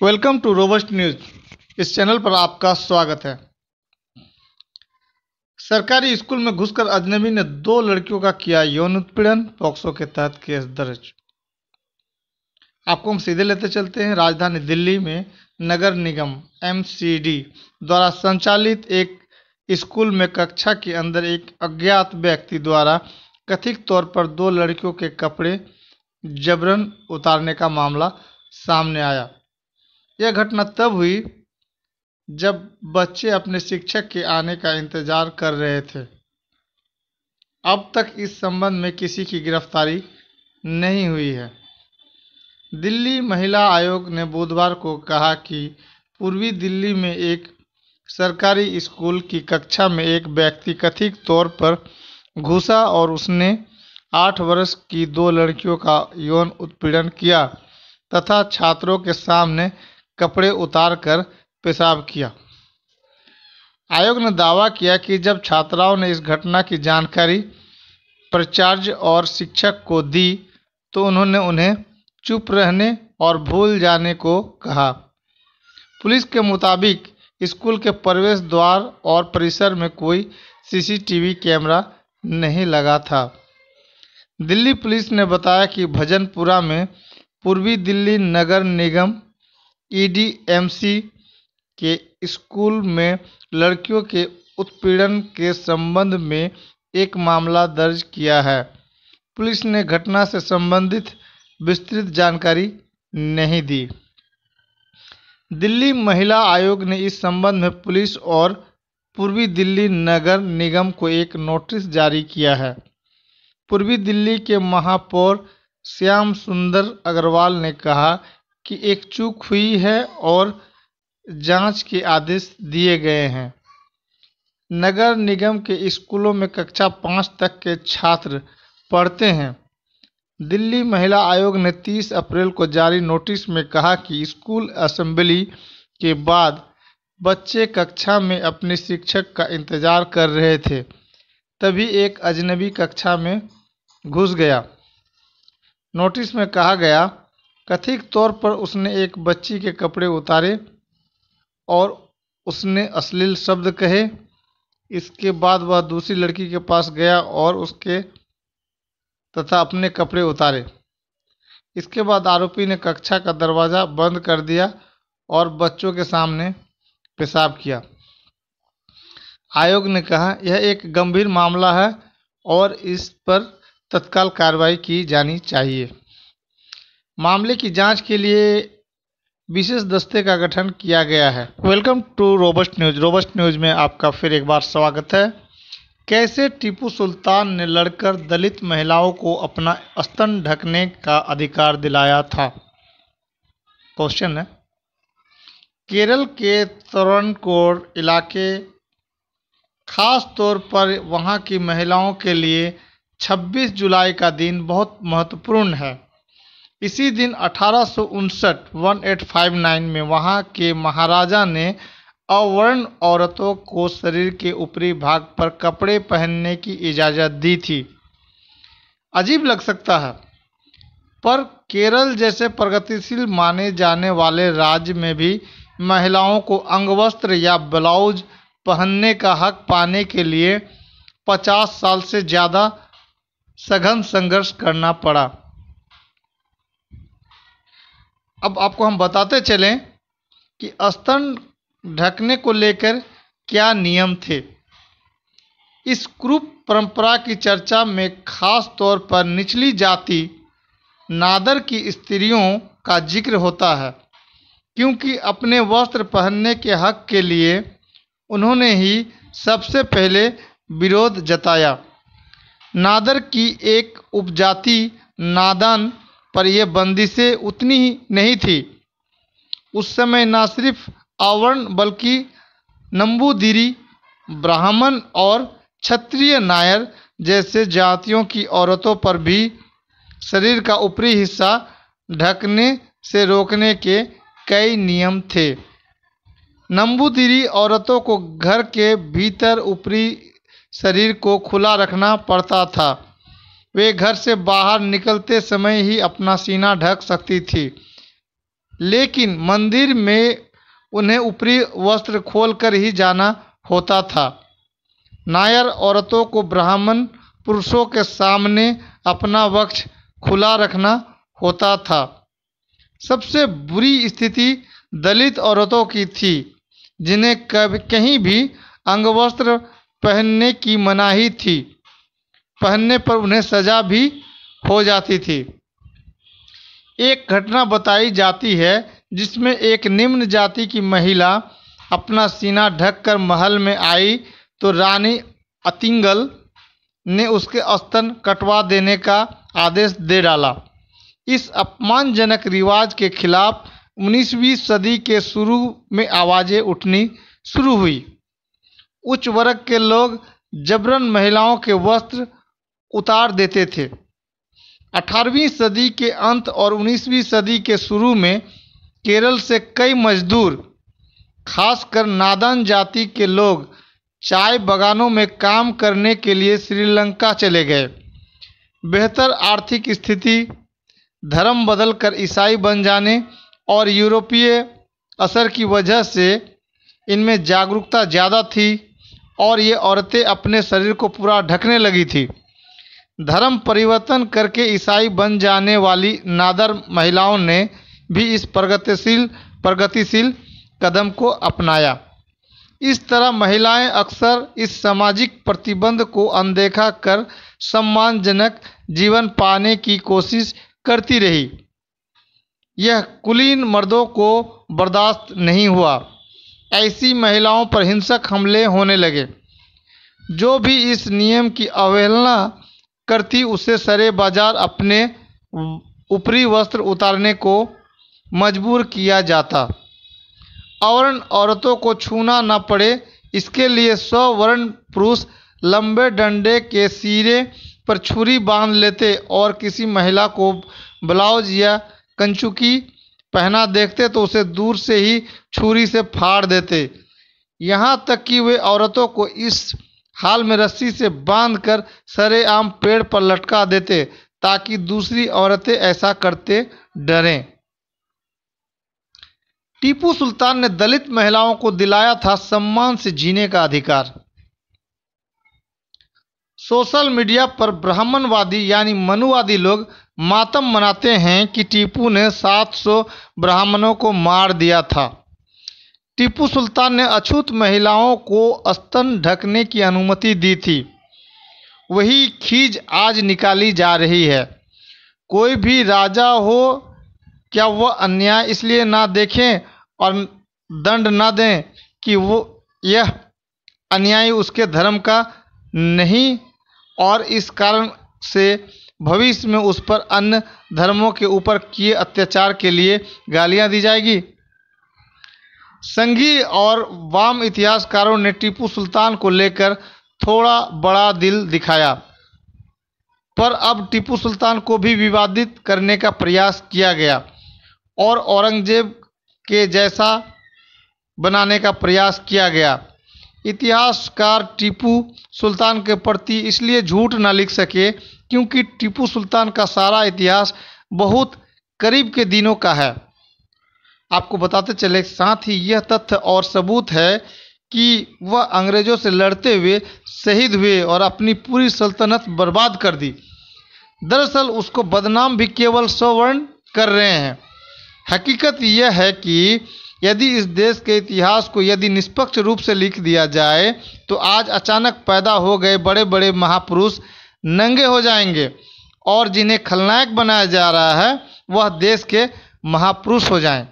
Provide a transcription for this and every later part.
Welcome to robust news. इस channel पर आपका स्वागत है। सरकारी स्कूल में घुसकर अजनबी ने 2 लड़कियों का किया यौन उत्पीड़न, पॉक्सो के तहत केस दर्ज। आपको हम सीधे लेते चलते हैं। राजधानी दिल्ली में नगर निगम (एमसीडी) द्वारा संचालित एक स्कूल में कक्षा के अंदर एक अज्ञात व्यक्ति द्वारा कथित तौर पर 2 लड़कियों के कपड़े जबरन उतारने का मामला सामने आया। यह घटना तब हुई जब बच्चे अपने शिक्षक के आने का इंतजार कर रहे थे। अब तक इस संबंध में किसी की गिरफ्तारी नहीं हुई है। दिल्ली महिला आयोग ने बुधवार को कहा कि पूर्वी दिल्ली में एक सरकारी स्कूल की कक्षा में एक व्यक्ति कथित तौर पर घुसा और उसने 8 वर्ष की 2 लड़कियों का यौन उत्पीड़न किया तथा छात्रों के सामने कपड़े उतारकर पेशाब किया। आयोग ने दावा किया कि जब छात्राओं ने इस घटना की जानकारी प्राचार्य और शिक्षक को दी तो उन्होंने उन्हें चुप रहने और भूल जाने को कहा। पुलिस के मुताबिक स्कूल के प्रवेश द्वार और परिसर में कोई सीसीटीवी कैमरा नहीं लगा था। दिल्ली पुलिस ने बताया कि भजनपुरा में पूर्वी दिल्ली नगर निगम (ईडीएमसी) के स्कूल में लड़कियों के उत्पीड़न के संबंध में एक मामला दर्ज किया है। पुलिस ने घटना से संबंधित विस्तृत जानकारी नहीं दी। दिल्ली महिला आयोग ने इस संबंध में पुलिस और पूर्वी दिल्ली नगर निगम को एक नोटिस जारी किया है। पूर्वी दिल्ली के महापौर श्याम सुंदर अग्रवाल ने कहा कि एक चूक हुई है और जांच के आदेश दिए गए हैं। नगर निगम के स्कूलों में कक्षा 5 तक के छात्र पढ़ते हैं। दिल्ली महिला आयोग ने 30 अप्रैल को जारी नोटिस में कहा कि स्कूल असेंबली के बाद बच्चे कक्षा में अपने शिक्षक का इंतजार कर रहे थे, तभी एक अजनबी कक्षा में घुस गया। नोटिस में कहा गया, कथित तौर पर उसने एक बच्ची के कपड़े उतारे और उसने अश्लील शब्द कहे। इसके बाद वह दूसरी लड़की के पास गया और उसके तथा अपने कपड़े उतारे। इसके बाद आरोपी ने कक्षा का दरवाज़ा बंद कर दिया और बच्चों के सामने पेशाब किया। आयोग ने कहा, यह एक गंभीर मामला है और इस पर तत्काल कार्रवाई की जानी चाहिए। मामले की जांच के लिए विशेष दस्ते का गठन किया गया है। Welcome to robust news. Robust news में आपका फिर एक बार स्वागत है। कैसे टीपू सुल्तान ने लड़कर दलित महिलाओं को अपना स्तन ढकने का अधिकार दिलाया था? क्वेश्चन है। केरल के तरणकोर इलाके, खास तौर पर वहां की महिलाओं के लिए 26 जुलाई का दिन बहुत महत्वपूर्ण है। इसी दिन 1859 में वहां के महाराजा ने अवर्ण औरतों को शरीर के ऊपरी भाग पर कपड़े पहनने की इजाज़त दी थी। अजीब लग सकता है, पर केरल जैसे प्रगतिशील माने जाने वाले राज्य में भी महिलाओं को अंगवस्त्र या ब्लाउज पहनने का हक पाने के लिए 50 साल से ज़्यादा सघन संघर्ष करना पड़ा। अब आपको हम बताते चलें कि स्तन ढकने को लेकर क्या नियम थे। इस कुरूप परंपरा की चर्चा में खास तौर पर निचली जाति नादर की स्त्रियों का जिक्र होता है, क्योंकि अपने वस्त्र पहनने के हक के लिए उन्होंने ही सबसे पहले विरोध जताया। नादर की एक उपजाति नादन पर यह बंदिशें उतनी ही नहीं थी। उस समय न सिर्फ अवर्ण बल्कि नंबूदिरी, ब्राह्मण और क्षत्रिय नायर जैसे जातियों की औरतों पर भी शरीर का ऊपरी हिस्सा ढकने से रोकने के कई नियम थे। नंबूदिरी औरतों को घर के भीतर ऊपरी शरीर को खुला रखना पड़ता था। वे घर से बाहर निकलते समय ही अपना सीना ढक सकती थी। लेकिन मंदिर में उन्हें ऊपरी वस्त्र खोलकर ही जाना होता था। नायर औरतों को ब्राह्मण पुरुषों के सामने अपना वक्ष खुला रखना होता था। सबसे बुरी स्थिति दलित औरतों की थी, जिन्हें कहीं भी अंगवस्त्र पहनने की मनाही थी। पहनने पर उन्हें सजा भी हो जाती थी। एक घटना बताई जाती है जिसमें एक निम्न जाति की महिला अपना सीना ढककर महल में आई तो रानी अतिंगल ने उसके स्तन कटवा देने का आदेश दे डाला। इस अपमानजनक रिवाज के खिलाफ 19वीं सदी के शुरू में आवाजें उठनी शुरू हुई। उच्च वर्ग के लोग जबरन महिलाओं के वस्त्र उतार देते थे। 18वीं सदी के अंत और 19वीं सदी के शुरू में केरल से कई मजदूर, खासकर नादन जाति के लोग, चाय बागानों में काम करने के लिए श्रीलंका चले गए। बेहतर आर्थिक स्थिति, धर्म बदलकर ईसाई बन जाने और यूरोपीय असर की वजह से इनमें जागरूकता ज़्यादा थी और ये औरतें अपने शरीर को पूरा ढकने लगी थी। धर्म परिवर्तन करके ईसाई बन जाने वाली नादर महिलाओं ने भी इस प्रगतिशील कदम को अपनाया। इस तरह महिलाएं अक्सर इस सामाजिक प्रतिबंध को अनदेखा कर सम्मानजनक जीवन पाने की कोशिश करती रही। यह कुलीन मर्दों को बर्दाश्त नहीं हुआ। ऐसी महिलाओं पर हिंसक हमले होने लगे। जो भी इस नियम की अवहेलना करती उसे सरे बाजार अपने ऊपरी वस्त्र उतारने को मजबूर किया जाता। अवर्ण औरतों को छूना न पड़े, इसके लिए स्ववर्ण पुरुष लंबे डंडे के सिरे पर छुरी बांध लेते और किसी महिला को ब्लाउज या कंचुकी पहना देखते तो उसे दूर से ही छुरी से फाड़ देते। यहाँ तक कि वे औरतों को इस हाल में रस्सी से बांधकर सरेआम पेड़ पर लटका देते ताकि दूसरी औरतें ऐसा करते डरें। टीपू सुल्तान ने दलित महिलाओं को दिलाया था सम्मान से जीने का अधिकार। सोशल मीडिया पर ब्राह्मणवादी यानी मनुवादी लोग मातम मनाते हैं कि टीपू ने 700 ब्राह्मणों को मार दिया था। टीपू सुल्तान ने अछूत महिलाओं को स्तन ढकने की अनुमति दी थी। वही खींच आज निकाली जा रही है। कोई भी राजा हो, क्या वह अन्याय इसलिए ना देखें और दंड ना दें कि वो यह अन्याय उसके धर्म का नहीं और इस कारण से भविष्य में उस पर अन्य धर्मों के ऊपर किए अत्याचार के लिए गालियां दी जाएगी। संघी और वाम इतिहासकारों ने टीपू सुल्तान को लेकर थोड़ा बड़ा दिल दिखाया, पर अब टीपू सुल्तान को भी विवादित करने का प्रयास किया गया और औरंगजेब के जैसा बनाने का प्रयास किया गया। इतिहासकार टीपू सुल्तान के प्रति इसलिए झूठ न लिख सके क्योंकि टीपू सुल्तान का सारा इतिहास बहुत करीब के दिनों का है। आपको बताते चले, साथ ही यह तथ्य और सबूत है कि वह अंग्रेजों से लड़ते हुए शहीद हुए और अपनी पूरी सल्तनत बर्बाद कर दी। दरअसल उसको बदनाम भी केवल स्ववर्ण कर रहे हैं। हकीकत यह है कि यदि इस देश के इतिहास को यदि निष्पक्ष रूप से लिख दिया जाए तो आज अचानक पैदा हो गए बड़े बड़े महापुरुष नंगे हो जाएंगे और जिन्हें खलनायक बनाया जा रहा है वह देश के महापुरुष हो जाएं।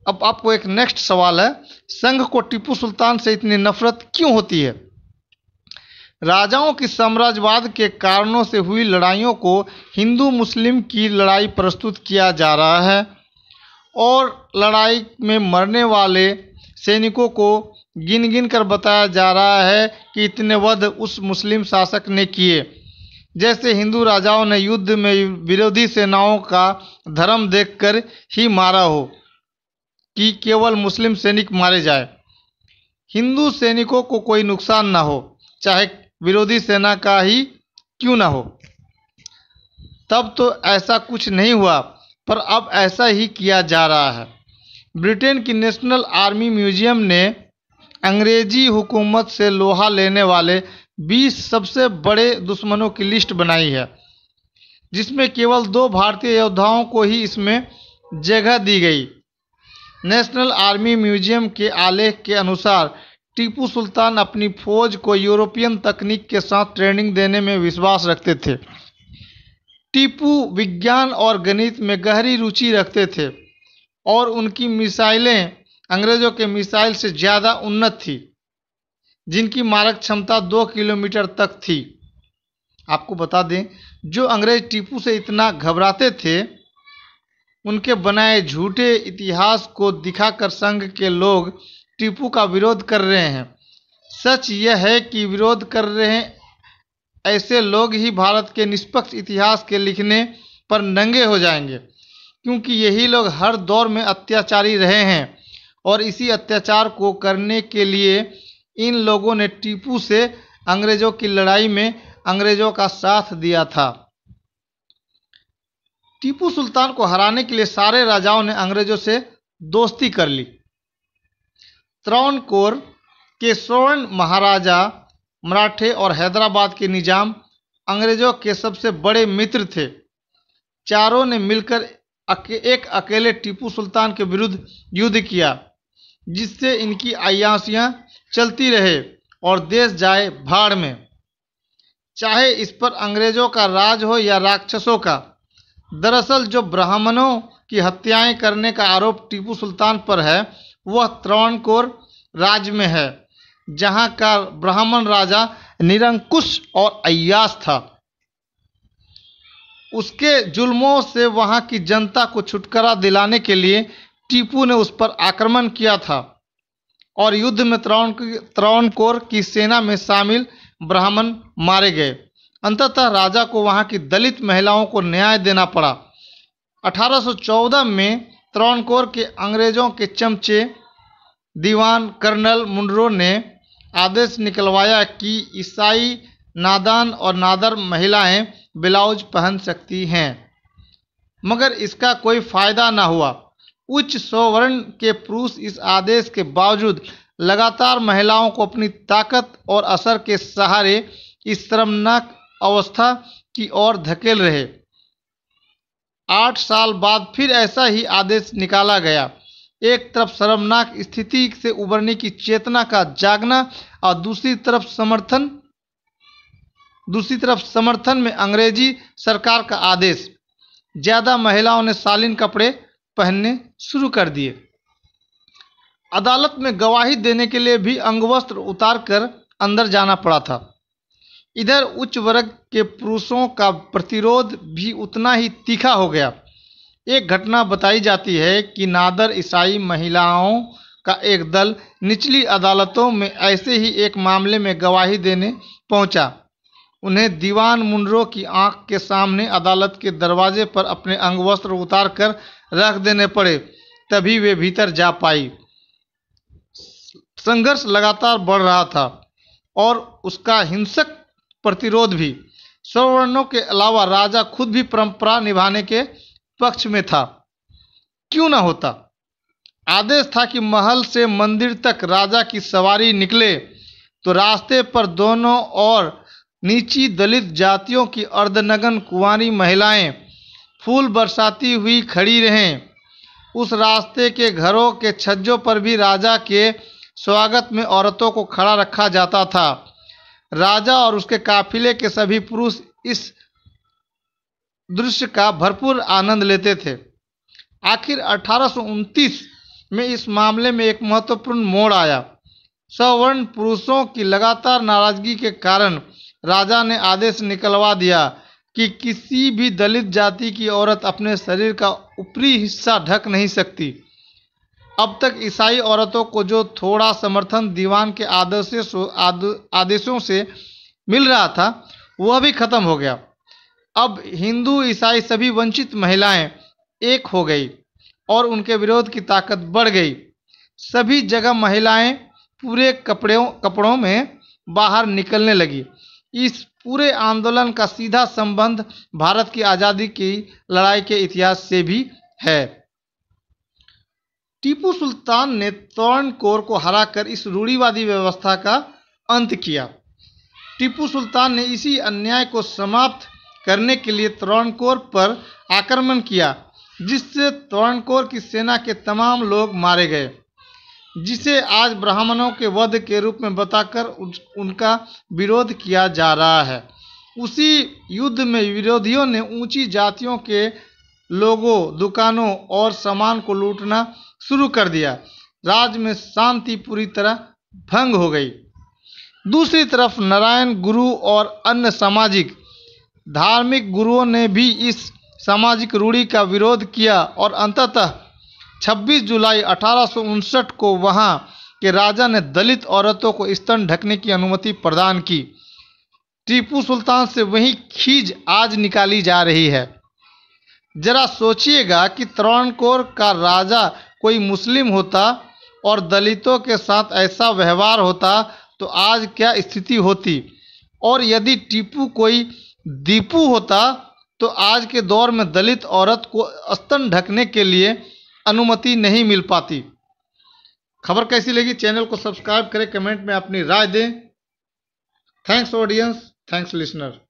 अब आपको एक नेक्स्ट सवाल है, संघ को टीपू सुल्तान से इतनी नफरत क्यों होती है? राजाओं की साम्राज्यवाद के कारणों से हुई लड़ाइयों को हिंदू मुस्लिम की लड़ाई प्रस्तुत किया जा रहा है और लड़ाई में मरने वाले सैनिकों को गिन गिन कर बताया जा रहा है कि इतने वध उस मुस्लिम शासक ने किए, जैसे हिंदू राजाओं ने युद्ध में विरोधी सेनाओं का धर्म देखकर ही मारा हो कि केवल मुस्लिम सैनिक मारे जाए, हिंदू सैनिकों को कोई नुकसान ना हो, चाहे विरोधी सेना का ही क्यों ना हो। तब तो ऐसा कुछ नहीं हुआ। पर अब ऐसा ही किया जा रहा है। ब्रिटेन की नेशनल आर्मी म्यूजियम ने अंग्रेजी हुकूमत से लोहा लेने वाले 20 सबसे बड़े दुश्मनों की लिस्ट बनाई है, जिसमें केवल 2 भारतीय योद्धाओं को ही इसमें जगह दी गई। नेशनल आर्मी म्यूजियम के आलेख के अनुसार टीपू सुल्तान अपनी फौज को यूरोपियन तकनीक के साथ ट्रेनिंग देने में विश्वास रखते थे। टीपू विज्ञान और गणित में गहरी रुचि रखते थे और उनकी मिसाइलें अंग्रेजों के मिसाइल से ज़्यादा उन्नत थी, जिनकी मारक क्षमता 2 किलोमीटर तक थी। आपको बता दें, जो अंग्रेज टीपू से इतना घबराते थे, उनके बनाए झूठे इतिहास को दिखाकर संघ के लोग टीपू का विरोध कर रहे हैं। सच यह है कि विरोध कर रहे ऐसे लोग ही भारत के निष्पक्ष इतिहास के लिखने पर नंगे हो जाएंगे, क्योंकि यही लोग हर दौर में अत्याचारी रहे हैं और इसी अत्याचार को करने के लिए इन लोगों ने टीपू से अंग्रेजों की लड़ाई में अंग्रेजों का साथ दिया था। टीपू सुल्तान को हराने के लिए सारे राजाओं ने अंग्रेजों से दोस्ती कर ली। त्रावणकोर के स्वर्ण महाराजा, मराठे और हैदराबाद के निजाम अंग्रेजों के सबसे बड़े मित्र थे। चारों ने मिलकर एक अकेले टीपू सुल्तान के विरुद्ध युद्ध किया, जिससे इनकी अय्याशियां चलती रहे और देश जाए भाड़ में। चाहे इस पर अंग्रेजों का राज हो या राक्षसों का। दरअसल जो ब्राह्मणों की हत्याएं करने का आरोप टीपू सुल्तान पर है, वह त्रावणकोर राज्य में है, जहां का ब्राह्मण राजा निरंकुश और अय्याश था। उसके जुल्मों से वहां की जनता को छुटकारा दिलाने के लिए टीपू ने उस पर आक्रमण किया था और युद्ध में त्रावणकोर की सेना में शामिल ब्राह्मण मारे गए। अंततः राजा को वहां की दलित महिलाओं को न्याय देना पड़ा। 1814 में त्रावणकोर के अंग्रेजों के चमचे दीवान कर्नल मुनरो ने आदेश निकलवाया कि ईसाई नादान और नादर महिलाएं ब्लाउज पहन सकती हैं, मगर इसका कोई फायदा न हुआ। उच्च स्ववर्ण के पुरुष इस आदेश के बावजूद लगातार महिलाओं को अपनी ताकत और असर के सहारे इस शर्मनाक अवस्था की ओर धकेल रहे। 8 साल बाद फिर ऐसा ही आदेश निकाला गया। एक तरफ शर्मनाक स्थिति से उबरने की चेतना का जागना और दूसरी तरफ समर्थन में अंग्रेजी सरकार का आदेश। ज्यादा महिलाओं ने शालीन कपड़े पहनने शुरू कर दिए। अदालत में गवाही देने के लिए भी अंगवस्त्र उतारकर अंदर जाना पड़ा था। इधर उच्च वर्ग के पुरुषों का प्रतिरोध भी उतना ही तीखा हो गया। एक घटना बताई जाती है कि नादर ईसाई महिलाओं का एक दल निचली अदालतों में ऐसे ही एक मामले में गवाही देने पहुंचा। उन्हें दीवान मुनरो की आंख के सामने अदालत के दरवाजे पर अपने अंगवस्त्र उतार कर रख देने पड़े, तभी वे भीतर जा पाई। संघर्ष लगातार बढ़ रहा था और उसका हिंसक प्रतिरोध भी। सवर्णों के अलावा राजा खुद भी परंपरा निभाने के पक्ष में था। क्यों न होता। आदेश था कि महल से मंदिर तक राजा की सवारी निकले तो रास्ते पर दोनों ओर नीची दलित जातियों की अर्धनग्न कुंवारी महिलाएं फूल बरसाती हुई खड़ी रहें। उस रास्ते के घरों के छज्जों पर भी राजा के स्वागत में औरतों को खड़ा रखा जाता था। राजा और उसके काफिले के सभी पुरुष इस दृश्य का भरपूर आनंद लेते थे। आखिर 1829 में इस मामले में एक महत्वपूर्ण मोड़ आया। सवर्ण पुरुषों की लगातार नाराजगी के कारण राजा ने आदेश निकलवा दिया कि किसी भी दलित जाति की औरत अपने शरीर का ऊपरी हिस्सा ढक नहीं सकती। अब तक ईसाई औरतों को जो थोड़ा समर्थन दीवान के आदेशों से मिल रहा था, वह भी खत्म हो गया। अब हिंदू ईसाई सभी वंचित महिलाएं एक हो गई और उनके विरोध की ताकत बढ़ गई। सभी जगह महिलाएं पूरे कपड़ों में बाहर निकलने लगी। इस पूरे आंदोलन का सीधा संबंध भारत की आज़ादी की लड़ाई के इतिहास से भी है। टीपू सुल्तान ने त्रावणकोर को हराकर इस रूढ़िवादी व्यवस्था का अंत किया। टीपू सुल्तान ने इसी अन्याय को समाप्त करने के लिए त्रावणकोर पर आक्रमण किया, जिससे त्रावणकोर की सेना के तमाम लोग मारे गए, जिसे आज ब्राह्मणों के वध के रूप में बताकर उनका विरोध किया जा रहा है। उसी युद्ध में विरोधियों ने ऊंची जातियों के लोगों, दुकानों और सामान को लूटना शुरू कर दिया। राज्य में शांति पूरी तरह भंग हो गई। दूसरी तरफ नारायण गुरु और अन्य सामाजिक धार्मिक गुरुओं ने भी इस सामाजिक रूढ़ी का विरोध किया और अंततः 26 जुलाई 1859 को वहां के राजा ने दलित औरतों को स्तन ढकने की अनुमति प्रदान की। टीपू सुल्तान से वही खींच आज निकाली जा रही है। जरा सोचिएगा कि त्रावणकोर का राजा कोई मुस्लिम होता और दलितों के साथ ऐसा व्यवहार होता तो आज क्या स्थिति होती, और यदि टीपू कोई दीपू होता तो आज के दौर में दलित औरत को स्तन ढकने के लिए अनुमति नहीं मिल पाती। खबर कैसी लगी? चैनल को सब्सक्राइब करें, कमेंट में अपनी राय दें। Thanks audience, thanks listener.